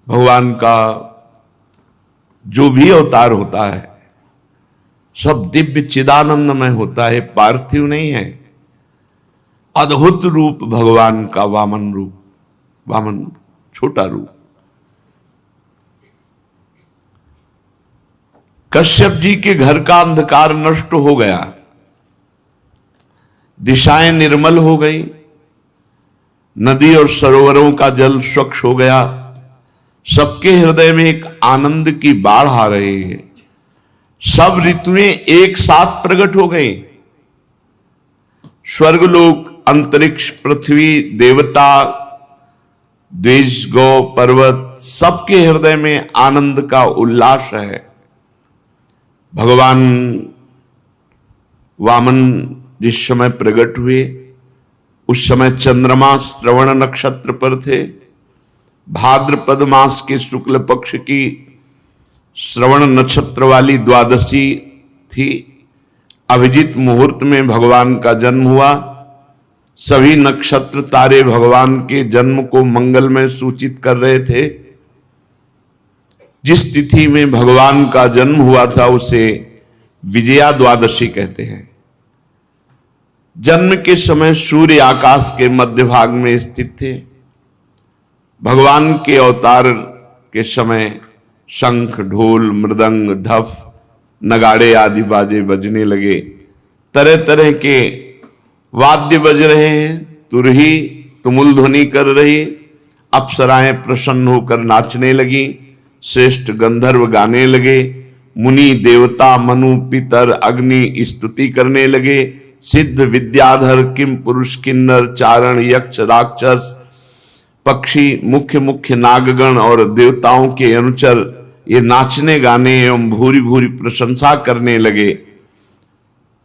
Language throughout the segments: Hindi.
भगवान का जो भी अवतार होता है सब दिव्य चिदानंदमय होता है, पार्थिव नहीं है। अद्भुत रूप भगवान का वामन रूप, वामन छोटा रूप। कश्यप जी के घर का अंधकार नष्ट हो गया, दिशाएं निर्मल हो गई, नदी और सरोवरों का जल स्वच्छ हो गया, सबके हृदय में एक आनंद की बाढ़ आ रही है। सब ऋतुएं एक साथ प्रकट हो गई। स्वर्गलोक, अंतरिक्ष, पृथ्वी, देवता, देश, गौ, पर्वत, सबके हृदय में आनंद का उल्लास है। भगवान वामन जिस समय प्रकट हुए उस समय चंद्रमा श्रवण नक्षत्र पर थे। भाद्रपद मास के शुक्ल पक्ष की श्रवण नक्षत्र वाली द्वादशी थी। अभिजीत मुहूर्त में भगवान का जन्म हुआ। सभी नक्षत्र तारे भगवान के जन्म को मंगलमय सूचित कर रहे थे। जिस तिथि में भगवान का जन्म हुआ था उसे विजया द्वादशी कहते हैं। जन्म के समय सूर्य आकाश के मध्य भाग में स्थित थे। भगवान के अवतार के समय शंख, ढोल, मृदंग, ढफ, नगाड़े आदि बाजे बजने लगे। तरह तरह के वाद्य बज रहे हैं। तुरही तुमुल ध्वनि कर रही। अप्सराएं प्रसन्न होकर नाचने लगी। श्रेष्ठ गंधर्व गाने लगे। मुनि, देवता, मनु, पितर, अग्नि स्तुति करने लगे। सिद्ध, विद्याधर, किम पुरुष, किन्नर, चारण, यक्ष, राक्षस, पक्षी, मुख्य नागगण और देवताओं के अनुचर ये नाचने गाने एवं भूरी भूरी प्रशंसा करने लगे।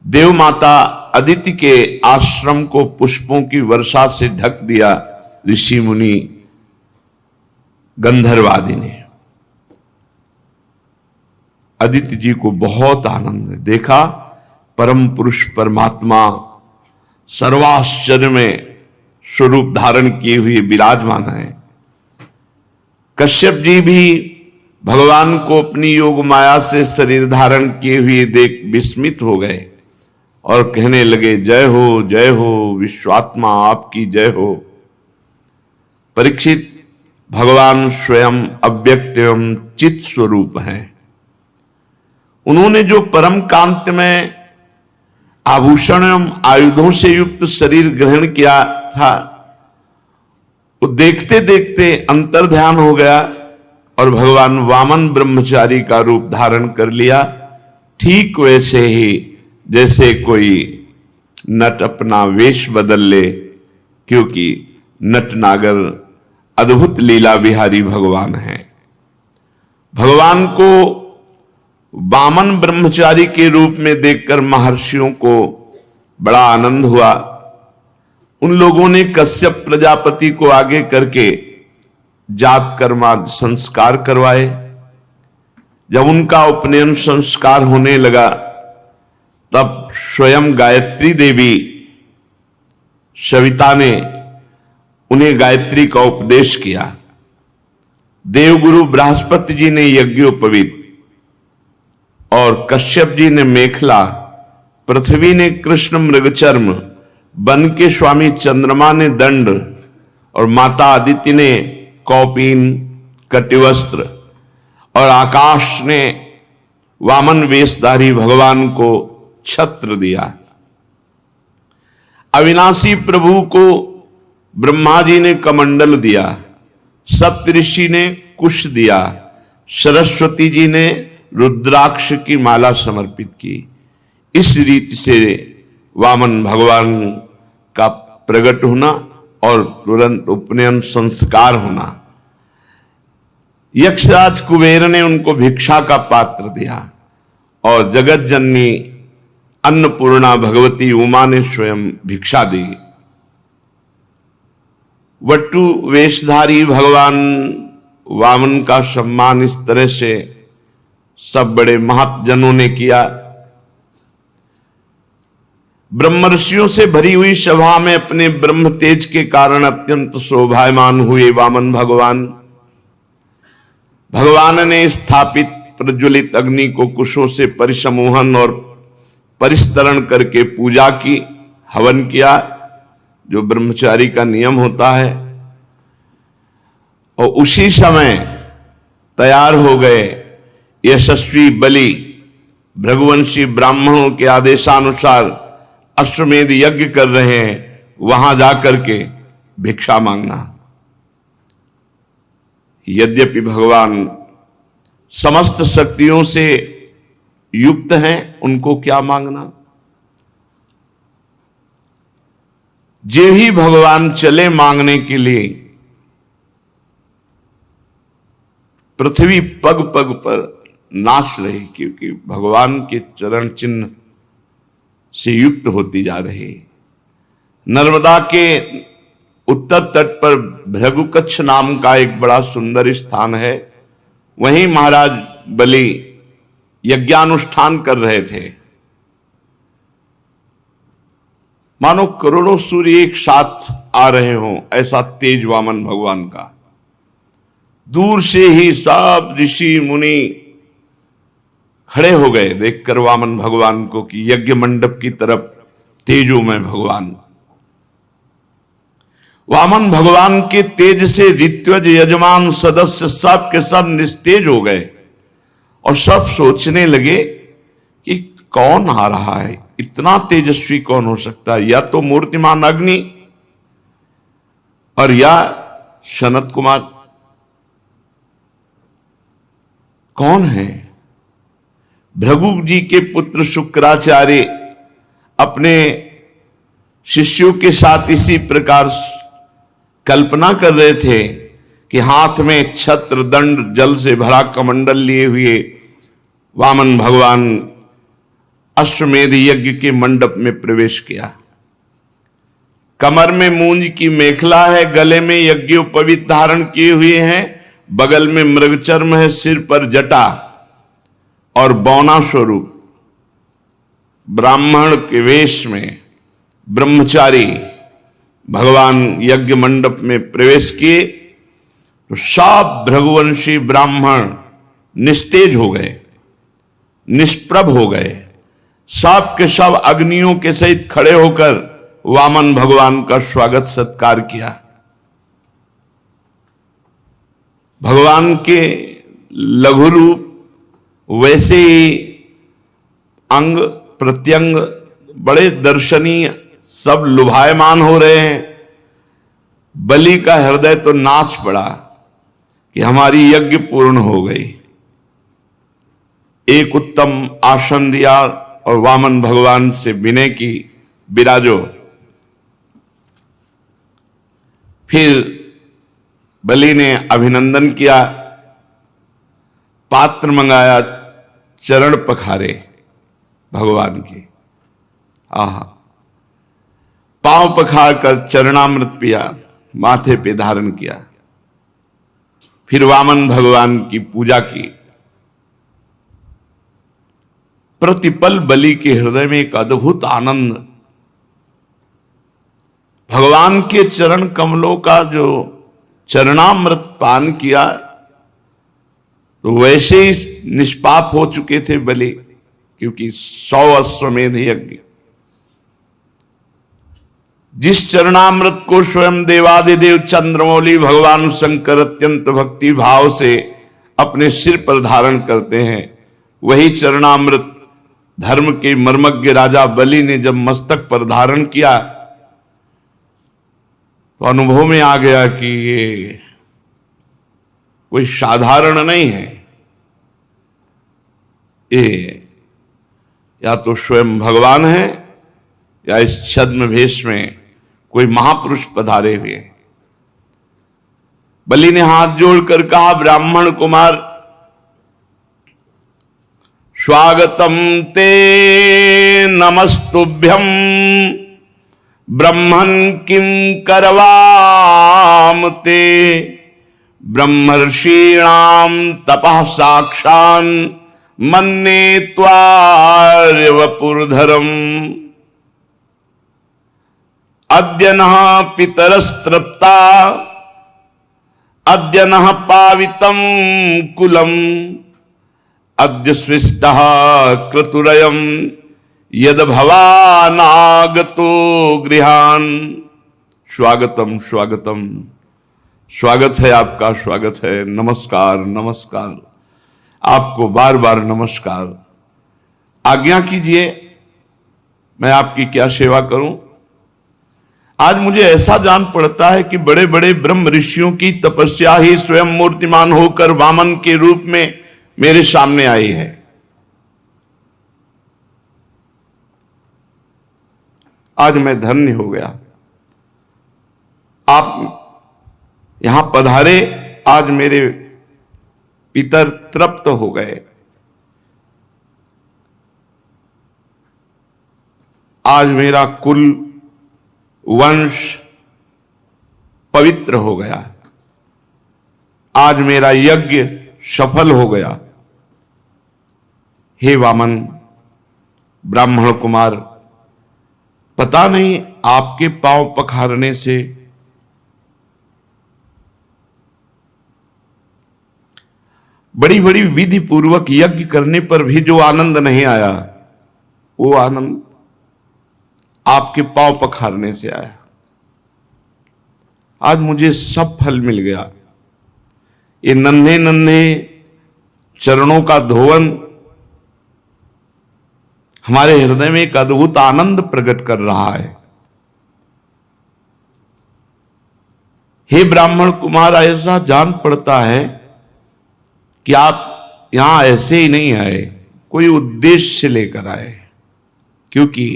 देव माता अदिति के आश्रम को पुष्पों की वर्षा से ढक दिया। ऋषि मुनि गंधर्वादि ने अदिति जी को बहुत आनंद देखा। परम पुरुष परमात्मा सर्वाश्चर्य में स्वरूप धारण किए हुए विराजमान है। कश्यप जी भी भगवान को अपनी योग माया से शरीर धारण किए हुए देख विस्मित हो गए और कहने लगे, जय हो विश्वात्मा, आपकी जय हो। परीक्षित, भगवान स्वयं अव्यक्त एवं चित स्वरूप हैं। उन्होंने जो परम कांत में आभूषण एवं आयुधों से युक्त शरीर ग्रहण किया था वो देखते देखते अंतर ध्यान हो गया और भगवान वामन ब्रह्मचारी का रूप धारण कर लिया। ठीक वैसे ही जैसे कोई नट अपना वेश बदल ले, क्योंकि नट नागर अद्भुत लीला विहारी भगवान हैं। भगवान को वामन ब्रह्मचारी के रूप में देखकर महर्षियों को बड़ा आनंद हुआ। उन लोगों ने कश्यप प्रजापति को आगे करके जात कर्मादि संस्कार करवाए। जब उनका उपनयन संस्कार होने लगा तब स्वयं गायत्री देवी सविता ने उन्हें गायत्री का उपदेश किया। देवगुरु बृहस्पति जी ने यज्ञोपवीत और कश्यप जी ने मेखला, पृथ्वी ने कृष्ण मृगचर्म, वन के स्वामी चंद्रमा ने दंड और माता अदिति ने कौपीन कटिवस्त्र और आकाश ने वामन वेशधारी भगवान को छत्र दिया। अविनाशी प्रभु को ब्रह्मा जी ने कमंडल दिया, सप्तऋषि ने कुश दिया, सरस्वती जी ने रुद्राक्ष की माला समर्पित की। इस रीति से वामन भगवान का प्रकट होना और तुरंत उपनयन संस्कार होना। यक्षराज कुबेर ने उनको भिक्षा का पात्र दिया और जगत जननी अन्नपूर्णा भगवती उमा ने स्वयं भिक्षा दी। वटु वेशधारी भगवान वामन का सम्मान इस तरह से सब बड़े महाजनों ने किया। ब्रह्म ऋषियों से भरी हुई सभा में अपने ब्रह्म तेज के कारण अत्यंत शोभायमान हुए वामन भगवान। भगवान ने स्थापित प्रज्वलित अग्नि को कुशों से परिसमूहन और परिस्तरण करके पूजा की, हवन किया, जो ब्रह्मचारी का नियम होता है। और उसी समय तैयार हो गए यशस्वी बलि, भृगुवंशी ब्राह्मणों के आदेशानुसार अश्वमेध यज्ञ कर रहे हैं, वहां जाकर के भिक्षा मांगना। यद्यपि भगवान समस्त शक्तियों से युक्त हैं, उनको क्या मांगना। जे ही भगवान चले मांगने के लिए, पृथ्वी पग पग पर नाच रही, क्योंकि भगवान के चरण चिन्ह से युक्त होती जा रही। नर्मदा के उत्तर तट पर भृगुकच्छ नाम का एक बड़ा सुंदर स्थान है, वहीं महाराज बलि यज्ञानुष्ठान कर रहे थे। मानो करोड़ों सूर्य एक साथ आ रहे हों, ऐसा तेज वामन भगवान का। दूर से ही सब ऋषि मुनि खड़े हो गए देखकर वामन भगवान को कि यज्ञ मंडप की तरफ तेजोमय भगवान। वामन भगवान के तेज से ऋत्विज यजमान सदस्य सब के सब निस्तेज हो गए और सब सोचने लगे कि कौन आ रहा है, इतना तेजस्वी कौन हो सकता है, या तो मूर्तिमान अग्नि और या सनत कुमार। कौन है? भृगु जी के पुत्र शुक्राचार्य अपने शिष्यों के साथ इसी प्रकार कल्पना कर रहे थे कि हाथ में छत्र दंड जल से भरा कमंडल लिए हुए वामन भगवान अश्वमेध यज्ञ के मंडप में प्रवेश किया। कमर में मूंज की मेखला है, गले में यज्ञोपवीत धारण किए हुए हैं, बगल में मृगचर्म है, सिर पर जटा और बौना स्वरूप ब्राह्मण के वेश में ब्रह्मचारी भगवान यज्ञ मंडप में प्रवेश किए तो सब भृगुवंशी ब्राह्मण निस्तेज हो गए, निष्प्रभ हो गए। सब के सब अग्नियों के सहित खड़े होकर वामन भगवान का स्वागत सत्कार किया। भगवान के लघु रूप वैसे ही अंग प्रत्यंग बड़े दर्शनीय, सब लुभायमान हो रहे हैं। बलि का हृदय तो नाच पड़ा कि हमारी यज्ञ पूर्ण हो गई। एक उत्तम आसन दिया और वामन भगवान से विनय की, विराजो। फिर बलि ने अभिनंदन किया, पात्र मंगाया, चरण पखारे भगवान के। आहा, पांव पखार कर चरणामृत पिया, माथे पे धारण किया। फिर वामन भगवान की पूजा की। प्रतिपल बलि के हृदय में एक अद्भुत आनंद, भगवान के चरण कमलों का जो चरणामृत पान किया तो वैसे ही निष्पाप हो चुके थे बलि, क्योंकि 100 अश्वमेध यज्ञ। जिस चरणामृत को स्वयं देवादिदेव चंद्रमौली भगवान शंकर अत्यंत भक्ति भाव से अपने सिर पर धारण करते हैं, वही चरणामृत धर्म के मर्मज्ञ राजा बलि ने जब मस्तक पर धारण किया तो अनुभव में आ गया कि ये कोई साधारण नहीं है, ये या तो स्वयं भगवान है या इस छद्म भेष में कोई महापुरुष पधारे हुए हैं। बलि ने हाथ जोड़कर कहा, ब्राह्मण कुमार, स्वागतम ते नमस्तुभ्यम, ब्रह्मन् किं करवाम ते, ब्रह्मर्षीणां तपः साक्षान् मन्ये त्वार्य वपुर्धरम्, अद्य नः पितरस्तृप्ता अद्य नः पावितं कुलम अद्य सृष्टः क्रतुरयम् यद भवानागतो गृहान। स्वागतम स्वागतम, स्वागत है आपका, स्वागत है। नमस्कार नमस्कार, आपको बार बार नमस्कार। आज्ञा कीजिए, मैं आपकी क्या सेवा करूं। आज मुझे ऐसा जान पड़ता है कि बड़े बड़े ब्रह्म ऋषियों की तपस्या ही स्वयं मूर्तिमान होकर वामन के रूप में मेरे सामने आई है। आज मैं धन्य हो गया, आप यहां पधारे। आज मेरे पितर तृप्त हो गए। आज मेरा कुल वंश पवित्र हो गया। आज मेरा यज्ञ सफल हो गया। हे वामन ब्राह्मण कुमार, पता नहीं आपके पांव पखारने से बड़ी बड़ी विधि पूर्वक यज्ञ करने पर भी जो आनंद नहीं आया, वो आनंद आपके पांव पखारने से आया। आज मुझे सब फल मिल गया। ये नन्हे नन्हे चरणों का धोवन हमारे हृदय में एक अद्भुत आनंद प्रकट कर रहा है। हे ब्राह्मण कुमार, ऐसा जान पड़ता है कि आप यहां ऐसे ही नहीं आए, कोई उद्देश्य लेकर आए। क्योंकि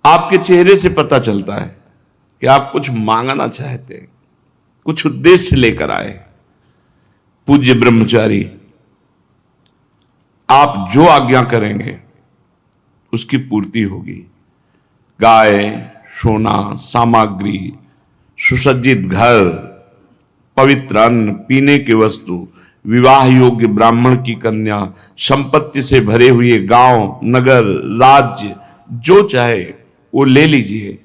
आपके चेहरे से पता चलता है कि आप कुछ मांगना चाहते हैं, कुछ उद्देश्य लेकर आए। पूज्य ब्रह्मचारी, आप जो आज्ञा करेंगे उसकी पूर्ति होगी। गाय, सोना, सामग्री, सुसज्जित घर, पवित्र अन्न, पीने की वस्तु, विवाह योग्य ब्राह्मण की कन्या, संपत्ति से भरे हुए गांव, नगर, राज्य, जो चाहे वो ले लीजिए।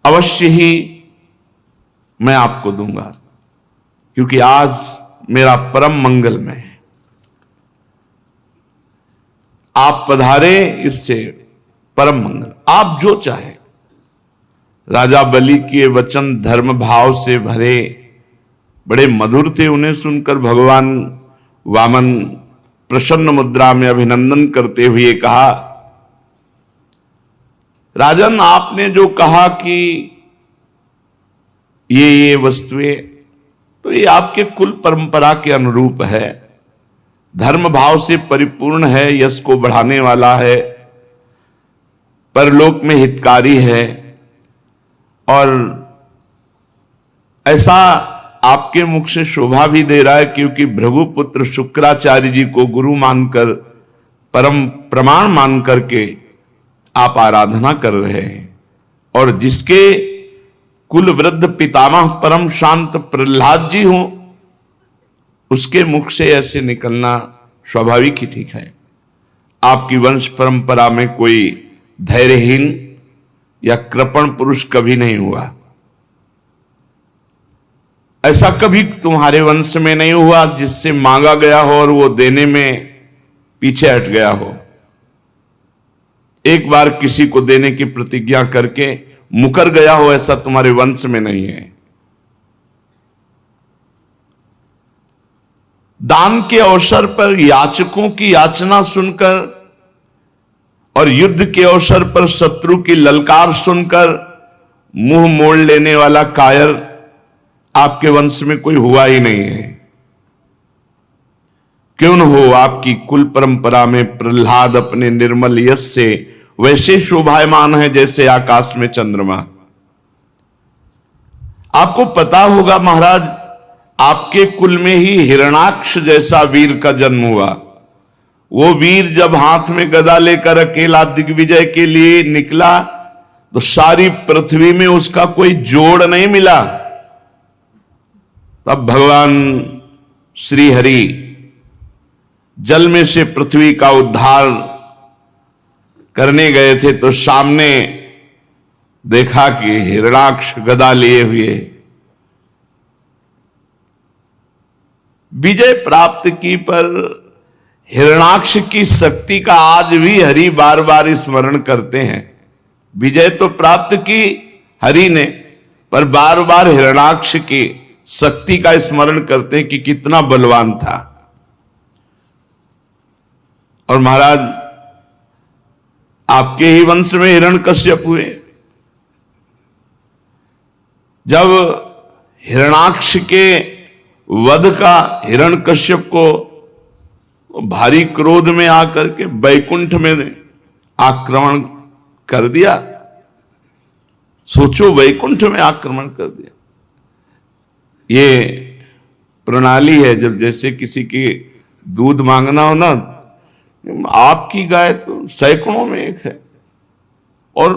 अवश्य ही मैं आपको दूंगा, क्योंकि आज मेरा परम मंगलमय है। आप पधारे, इससे परम मंगल। आप जो चाहे। राजा बलि के वचन धर्म भाव से भरे, बड़े मधुर थे। उन्हें सुनकर भगवान वामन प्रसन्न मुद्रा में अभिनंदन करते हुए कहा, राजन, आपने जो कहा कि ये वस्तुएं, तो ये आपके कुल परंपरा के अनुरूप है, धर्म भाव से परिपूर्ण है, यश को बढ़ाने वाला है, परलोक में हितकारी है। और ऐसा आपके मुख से शोभा भी दे रहा है, क्योंकि भृगुपुत्र शुक्राचार्य जी को गुरु मानकर, परम प्रमाण मान करके आप आराधना कर रहे हैं। और जिसके कुल वृद्ध पितामह परम शांत प्रहलाद जी हों, उसके मुख से ऐसे निकलना स्वाभाविक ही ठीक है। आपकी वंश परंपरा में कोई धैर्यहीन या कृपण पुरुष कभी नहीं हुआ। ऐसा कभी तुम्हारे वंश में नहीं हुआ जिससे मांगा गया हो और वो देने में पीछे हट गया हो। एक बार किसी को देने की प्रतिज्ञा करके मुकर गया हो, ऐसा तुम्हारे वंश में नहीं है। दान के अवसर पर याचकों की याचना सुनकर और युद्ध के अवसर पर शत्रु की ललकार सुनकर मुंह मोड़ लेने वाला कायर आपके वंश में कोई हुआ ही नहीं है। क्यों न हो, आपकी कुल परंपरा में प्रहलाद अपने निर्मल यश से वैसे शोभायमान है जैसे आकाश में चंद्रमा। आपको पता होगा महाराज, आपके कुल में ही हिरणाक्ष जैसा वीर का जन्म हुआ। वो वीर जब हाथ में गदा लेकर अकेला दिग्विजय के लिए निकला तो सारी पृथ्वी में उसका कोई जोड़ नहीं मिला। तब भगवान श्री हरि जल में से पृथ्वी का उद्धार करने गए थे तो सामने देखा कि हिरणाक्ष गदा लिए हुए विजय प्राप्त की, पर हिरणाक्ष की शक्ति का आज भी हरि बार बार स्मरण करते हैं। विजय तो प्राप्त की हरि ने, पर बार बार हिरणाक्ष की शक्ति का स्मरण करते हैं कि कितना बलवान था। और महाराज आपके ही वंश में हिरण्यकश्यप हुए। जब हिरणाक्ष के वध का हिरण्यकश्यप को भारी क्रोध में आकर के वैकुंठ में आक्रमण कर दिया। सोचो, वैकुंठ में आक्रमण कर दिया। ये प्रणाली है, जब जैसे किसी की दूध मांगना हो ना, आपकी गाय तो सैकड़ों में एक है और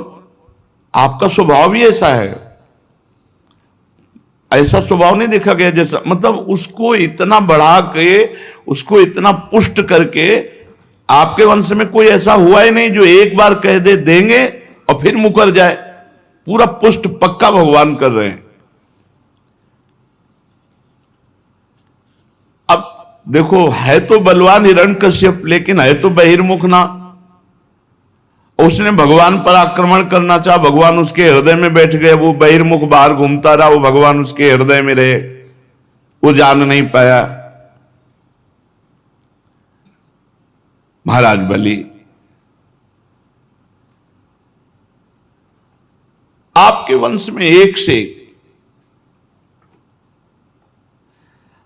आपका स्वभाव भी ऐसा है। ऐसा स्वभाव नहीं देखा गया जैसा, मतलब उसको इतना बढ़ा के, उसको इतना पुष्ट करके, आपके वंश में कोई ऐसा हुआ ही नहीं जो एक बार कह दे देंगे और फिर मुकर जाए। पूरा पुष्ट पक्का भगवान कर रहे हैं। अब देखो, है तो बलवान हिरण्यकश्यप, लेकिन है तो बहिर्मुख ना। उसने भगवान पर आक्रमण करना चाहा, भगवान उसके हृदय में बैठ गए। वो बहिर्मुख बाहर घूमता रहा, वो भगवान उसके हृदय में रहे, वो जान नहीं पाया। महाराज बलि, आपके वंश में एक से एक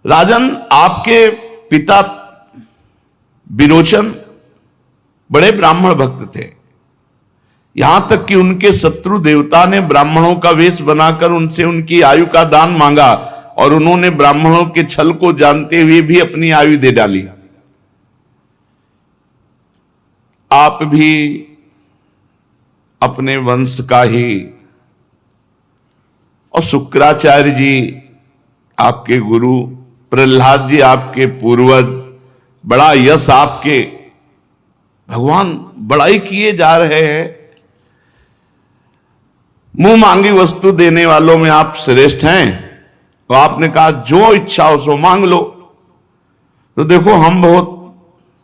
राजन, आपके पिता विरोचन बड़े ब्राह्मण भक्त थे। यहां तक कि उनके शत्रु देवता ने ब्राह्मणों का वेश बनाकर उनसे उनकी आयु का दान मांगा, और उन्होंने ब्राह्मणों के छल को जानते हुए भी अपनी आयु दे डाली। आप भी अपने वंश का ही, और शुक्राचार्य जी आपके गुरु, प्रहलाद जी आपके पूर्वज, बड़ा यश आपके, भगवान बड़ाई किए जा रहे हैं। मुंह मांगी वस्तु देने वालों में आप श्रेष्ठ हैं। तो आपने कहा जो इच्छा हो सो मांग लो। तो देखो, हम बहुत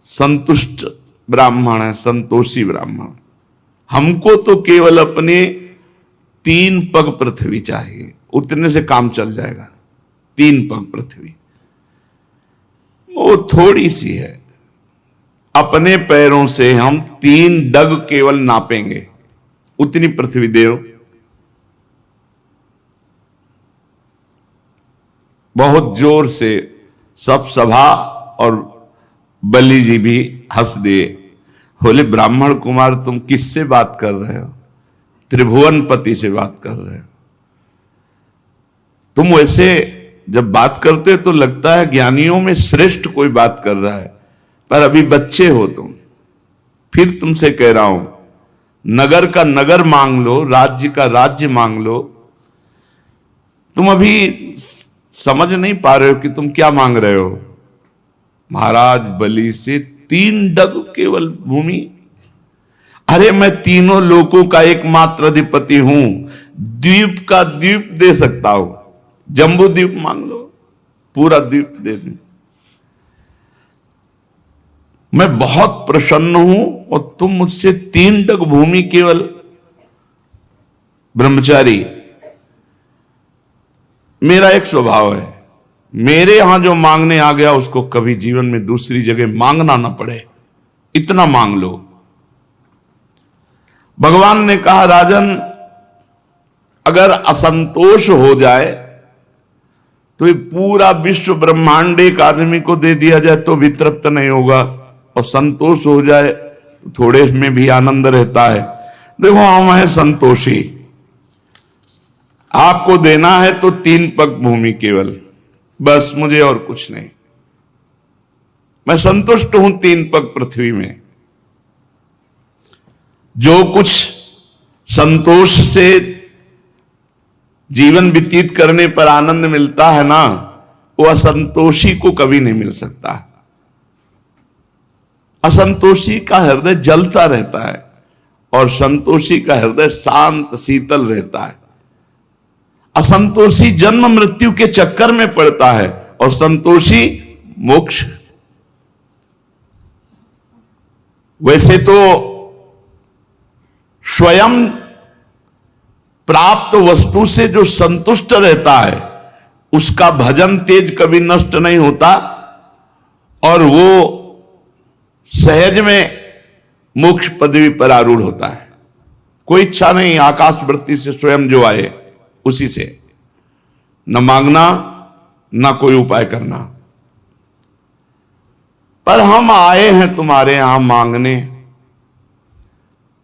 संतुष्ट ब्राह्मण हैं, संतोषी ब्राह्मण। हमको तो केवल अपने 3 पग पृथ्वी चाहिए, उतने से काम चल जाएगा। 3 पग पृथ्वी वो थोड़ी सी है। अपने पैरों से हम 3 डग केवल नापेंगे, उतनी पृथ्वी देव। बहुत जोर से सब सभा, और बलि जी भी हंस दिए। बोले, ब्राह्मण कुमार तुम किससे बात कर रहे हो? त्रिभुवनपति से बात कर रहे हो। तुम वैसे जब बात करते तो लगता है ज्ञानियों में श्रेष्ठ कोई बात कर रहा है, पर अभी बच्चे हो तुम। फिर तुमसे कह रहा हूं, नगर का नगर मांग लो, राज्य का राज्य मांग लो। तुम अभी समझ नहीं पा रहे हो कि तुम क्या मांग रहे हो। महाराज बलि से 3 डग केवल भूमि। अरे मैं तीनों लोकों का एकमात्र अधिपति हूं, द्वीप का द्वीप दे सकता हूं। जम्बू द्वीप मांग लो, पूरा द्वीप दे दूं। मैं बहुत प्रसन्न हूं और तुम मुझसे 3 डग भूमि केवल। ब्रह्मचारी, मेरा एक स्वभाव है, मेरे यहां जो मांगने आ गया उसको कभी जीवन में दूसरी जगह मांगना ना पड़े, इतना मांग लो। भगवान ने कहा, राजन अगर असंतोष हो जाए तो ये पूरा विश्व ब्रह्मांड एक आदमी को दे दिया जाए तो भी तृप्त नहीं होगा, और संतोष हो जाए तो थोड़े में भी आनंद रहता है। देखो, हम हैं संतोषी। आपको देना है तो 3 पग भूमि केवल, बस, मुझे और कुछ नहीं। मैं संतुष्ट हूं 3 पग पृथ्वी में। जो कुछ संतोष से जीवन व्यतीत करने पर आनंद मिलता है ना, वो असंतोषी को कभी नहीं मिल सकता। असंतोषी का हृदय जलता रहता है। और संतोषी का हृदय शांत शीतल रहता है। असंतोषी जन्म मृत्यु के चक्कर में पड़ता है और संतोषी मोक्ष। वैसे तो स्वयं प्राप्त वस्तु से जो संतुष्ट रहता है उसका भजन तेज कभी नष्ट नहीं होता और वो सहज में मोक्ष पदवी पर आरूढ़ होता है। कोई इच्छा नहीं, आकाश वृत्ति से स्वयं जो आए उसी से, न मांगना न कोई उपाय करना। पर हम आए हैं तुम्हारे यहां मांगने,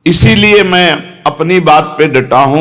इसीलिए मैं अपनी बात पे डटा हूं